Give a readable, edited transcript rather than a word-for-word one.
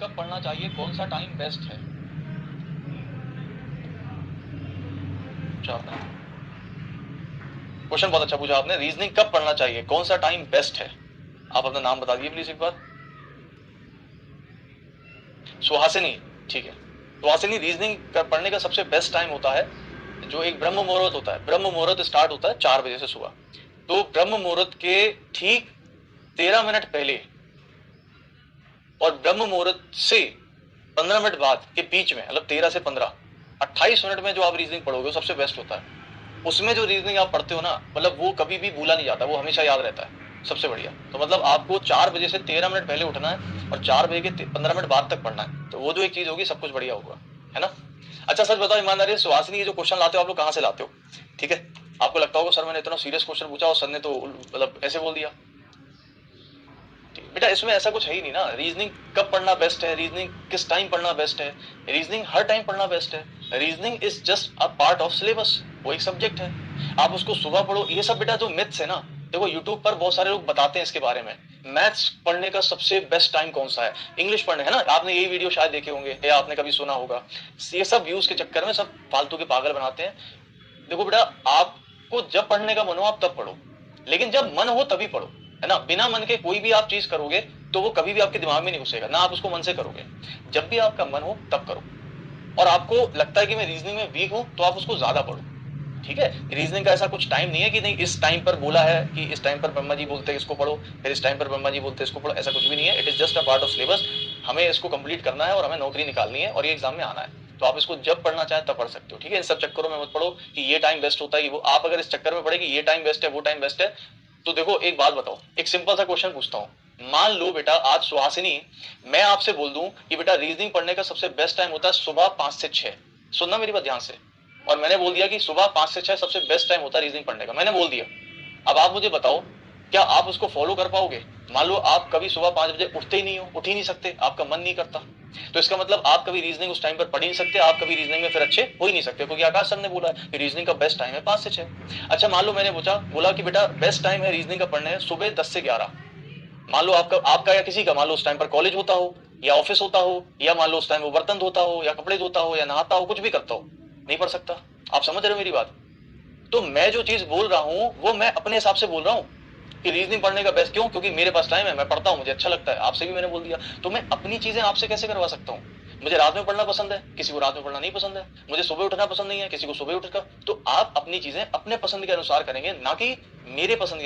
कब पढ़ना चाहिए, कौन सा टाइम बेस्ट है? क्वेश्चन बहुत अच्छा पूछा आपने। रीजनिंग कब पढ़ना चाहिए, कौन सा टाइम बेस्ट है? आप अपना नाम बता दीजिए प्लीज एक बार। सुहासिनी, ठीक है। सुहासिनी, रीजनिंग पढ़ने का सबसे बेस्ट टाइम होता है जो एक ब्रह्म मुहूर्त होता है। ब्रह्म मुहूर्त स्टार्ट होता है 4 बजे से सुबह। तो ब्रह्म मुहूर्त के ठीक 13 मिनट पहले और ब्रह्म मुहूर्त से 15 मिनट बाद के बीच में, मतलब 13 से 15, 28 मिनट में जो आप रीजनिंग पढ़ोगे वो सबसे बेस्ट होता है। उसमें जो रीजनिंग आप पढ़ते हो ना, मतलब वो कभी भी भूला नहीं जाता, वो हमेशा याद रहता है, सबसे बढ़िया। तो मतलब आपको 4 बजे से 13 मिनट पहले उठना है और 4 बजे के 15 मिनट बाद तक पढ़ना है। तो वो जो एक चीज होगी, सब कुछ बढ़िया होगा, है ना? अच्छा सच बताओ ईमानदारी से, सुहासिनी ये जो क्वेश्चन लाते हो आप लोग कहां से लाते हो? ठीक है, आपको लगता होगा सर मैंने इतना सीरियस क्वेश्चन पूछा और सर ने तो मतलब ऐसे बोल दिया। बेटा इसमें ऐसा कुछ है ही नहीं ना। रीजनिंग कब पढ़ना बेस्ट है, रीजनिंग किस टाइम पढ़ना बेस्ट है, रीजनिंग हर टाइम पढ़ना बेस्ट है। Reasoning is just a part of syllabus, वो एक सब्जेक्ट है। आप उसको सुबह पढ़ो, ये सब बेटा जो मिथ्स है ना, देखो यूट्यूब पर बहुत सारे लोग बताते हैं इसके बारे में। मैथ्स पढ़ने का सबसे बेस्ट टाइम कौन सा है, इंग्लिश पढ़ने, है ना? आपने यही वीडियो शायद देखे होंगे या आपने कभी सुना होगा। ये सब व्यूज के चक्कर में सब फालतू के पागल बनाते हैं। देखो बेटा, आपको जब पढ़ने का मन हो आप तब पढ़ो, लेकिन जब मन हो तभी पढ़ो, है ना? बिना मन के कोई भी आप चीज करोगे तो वो कभी भी आपके दिमाग में नहीं घुसेगा, ना आप उसको मन से करोगे। जब भी आपका मन हो तब करो। और आपको लगता है कि मैं रीजनिंग में वीक हूं तो आप उसको ज्यादा पढ़ो, ठीक है? रीजनिंग का ऐसा कुछ टाइम नहीं है कि नहीं इस टाइम पर बोला है कि इस टाइम पर ब्रह्मा जी बोलते हैं इसको पढ़ो, फिर इस टाइम पर ब्रह्मा जी बोलते हैं इसको पढ़ो, ऐसा कुछ भी नहीं है। It is just a part of syllabus. हमें इसको कंप्लीट करना है और हमें नौकरी निकालनी है और ये एग्जाम में आना है। तो आप इसको जब पढ़ना चाहें तब पढ़ सकते हो, ठीक है? इन सब चक्करों में मत पढ़ो कि ये टाइम बेस्ट होता है, वो आप अगर इस चक्कर में पढ़े कि ये टाइम बेस्ट है वो टाइम बेस्ट है, तो देखो एक बात बताओ, एक सिंपल सा क्वेश्चन पूछता हूं। मान लो बेटा आज सुहासिनी, मैं आपसे बोल दूं कि बेटा रीजनिंग पढ़ने का सबसे बेस्ट टाइम होता है सुबह 5 से 6। सुनना मेरी बात ध्यान से। और मैंने बोल दिया कि सुबह 5 से 6 सबसे बेस्ट टाइम होता है रीजनिंग पढ़ने का, मैंने बोल दिया। अब आप मुझे बताओ, क्या आप उसको फॉलो कर पाओगे? मान लो आप कभी सुबह 5 बजे उठते ही नहीं हो, उठ ही नहीं सकते, आपका मन नहीं करता, तो इसका मतलब आप कभी रीजनिंग उस टाइम पर पढ़ ही नहीं सकते, आप कभी रीजनिंग में फिर अच्छे हो ही नहीं सकते, क्योंकि आकाश सर ने बोला है कि रीजनिंग का बेस्ट टाइम है 5 से 6। अच्छा मान लो मैंने बोला कि बेटा बेस्ट टाइम है रीजनिंग का पढ़ने सुबह 10 से 11। मान लो आपका या किसी का, मान लो उस टाइम पर कॉलेज होता हो या ऑफिस होता हो, या मान लो उस टाइम वो बर्तन धोता हो या कपड़े धोता हो या नहाता हो, कुछ भी करता हो, नहीं पढ़ सकता। आप समझ रहे हो मेरी बात? तो मैं जो चीज बोल रहा हूं वो मैं अपने हिसाब से बोल रहा हूं कि रीजनिंग पढ़ने का बेस्ट, क्यों? क्योंकि मेरे पास टाइम है, मैं पढ़ता हूं, मुझे अच्छा लगता है। आपसे भी मैंने बोल दिया, तो मैं अपनी चीजें आपसे कैसे करवा सकता हूं? मुझे रात में पढ़ना पसंद है, किसी को रात में पढ़ना नहीं पसंद है। मुझे सुबह उठना पसंद नहीं है, किसी को सुबह उठकर। तो आप अपनी चीजें अपने पसंद के अनुसार करेंगे, ना कि मेरे पसंद के